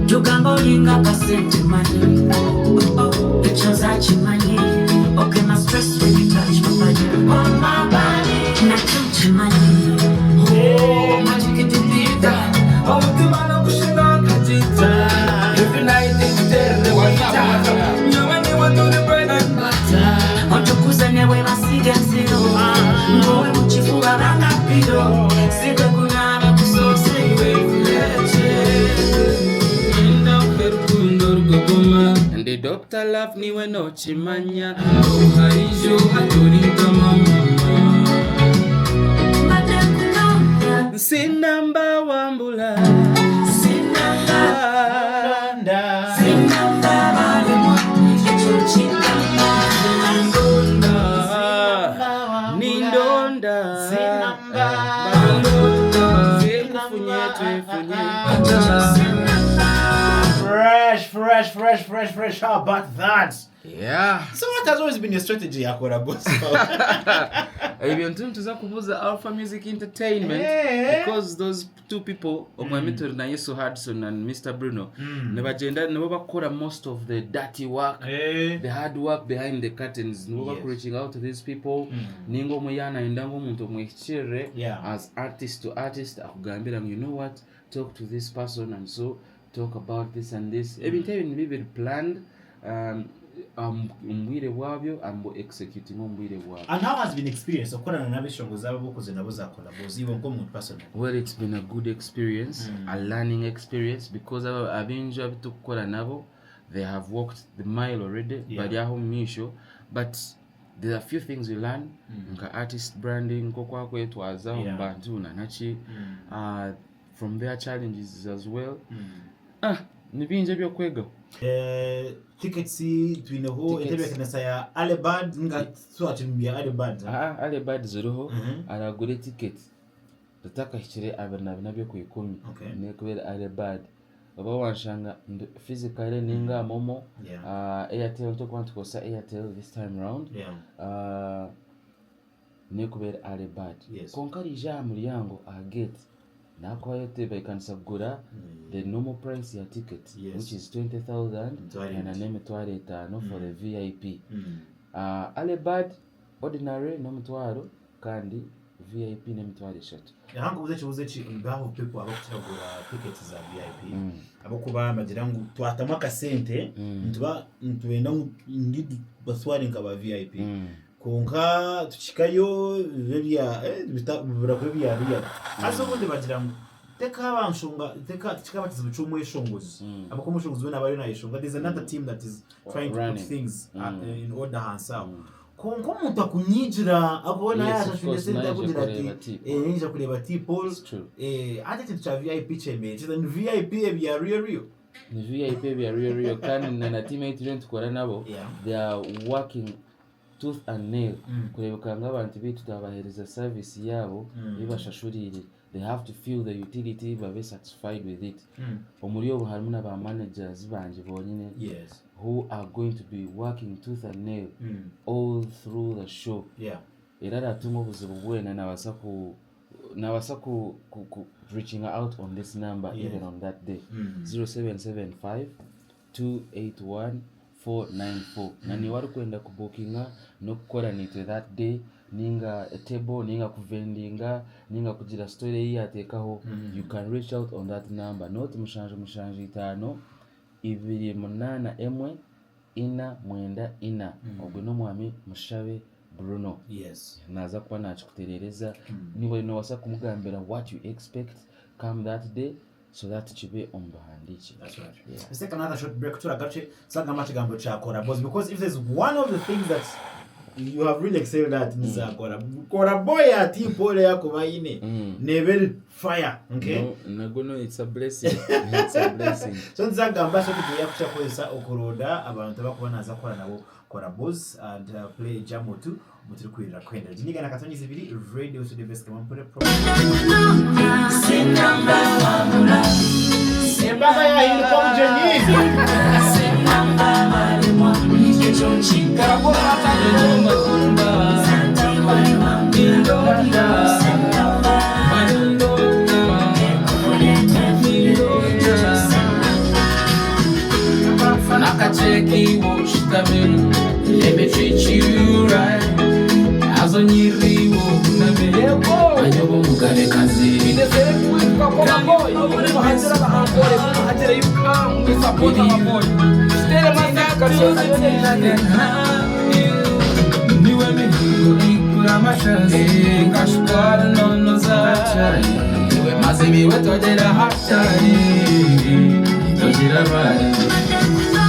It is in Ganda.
Jugamba olinga kasente money. Oh, the choza chimani. Okay, my stress when you touch my body. On my body, na touch money. Oh, magic in the theater. Oh, the man of Kushinga Kajita. Every night it's there, the waiter. You and you want to the bread and butter. On to Kusanya, we must see them zero. No, we will chifu abanga pido. Sika kuna kuso say we and the doctor laughed me when no chimanya. Oh, haijo atoringa mama. Sinamba wambula. Sinamba balimwa. Nindonda. Sinamba Fresh. How about that? Yeah. So what has always been your strategy, Akora boss? Even to kubuza Alpha Music Entertainment because those two people, Omamitor na Yesu Hudson and Mr. Bruno, never bakora most of the dirty work, the hard work behind the curtains. Never reaching out to these people. Ningo moyana indango muntu mwichere as artist to artist akugambira, you know what, talk to this person and so talk about this and this. Every time we will planned umbwire wabyo ambo executing umbwire wabyo. And how has been experience okorana nabishongo zabo bokoze nabo za collabos even ko mu personal? Well, it's been a good experience, a learning experience because I've enjoyed to gukora nabo. They have walked the mile already, bari aho misho, but there are a few things you learn nka artist branding kokwa kwetwaza mbantu na nachi from their challenges as well. Nibinje byo kwega. Tickets twinaho etebe kanasa ya Alebad nga twatimbia Alebad. Alebad zoroho aragure ticket. Tataka hichere abana nabyo kuyikumi. Ne kubera Alebad. Baba wanshanga physically ninga momo. Airtel to kwant kosa Airtel this time round. Ne kubera Alebad. Konkari ja mulyango agate. Now they can subgura the normal price your ticket, which is 20,000 and a name no for the VIP. Alebad ordinary no mtwaro kandi VIP name twari shot. Hangu uzechi ngaho people abakutagura tickets za VIP. Abakuba majirangu twatamaka sente ntwenda ngidi baswari nkaba VIP. Konka tuchikayo bya bya aso bonde bagirango teka abanshunga teka tukabatiza bucumu eshongozi abako mushongozi bena bari na eshonga. There's another team that is trying to put things in order hansa konko umuntu akunyijira akubona yashashunye sente akugira ati ninja kureba people ati cha VIP cheme then VIP bya real ni VIP bya real kandi na teammate rent tukora nabo they are working tooth and nail kurebeka ngabantu bitu tabahereza service yabo bibashashurire. They have to feel the utility babe satisfied with it. Omuriyo buharumuna ba managers banje bonyine who are going to be working tooth and nail all through the show. Era tumo buzibu bwena nabasaku reaching out on this number even on that day. 0775 281 494. Nani wari kwenda kubukinga no kukora nitwe that day ninga a table ninga kuvendinga ninga kugira story yatekaho you can reach out on that number not mushanje 5 28 4 ogwe no mwami mushabe Bruno naza kwa nachikuterereza niwe no wasa kumugambira what you expect come that day so that chibe ombahandichi. That's right. Let's take another short break to agache sagama chigambo cha Korabos, because if there's one of the things that you have really excelled at is Koraboy ati pole yako baine never fire, okay? No, it's a blessing. It's a blessing. So nzagamba so kuya kuchakwesa okoroda abantu bakubona za kora nabo Korabos and play jamo too. Mutiri kwira kwenda jiniga na katonyi zibiri radio to the best kama mpore program sinamba wamula sembaba ya hili kwa mjeni sinamba malimwa nikechochika kwa hata ndomba santi malimwa ndonda sinamba ndonda ekufune tefilo sinamba shake wash the middle. Let me treat you right. As on you Ayobo mugare kazi. Niwe mikura mashazi kashukara nono zachari. Niwe mazimi wetodera hatari. Tojira bari.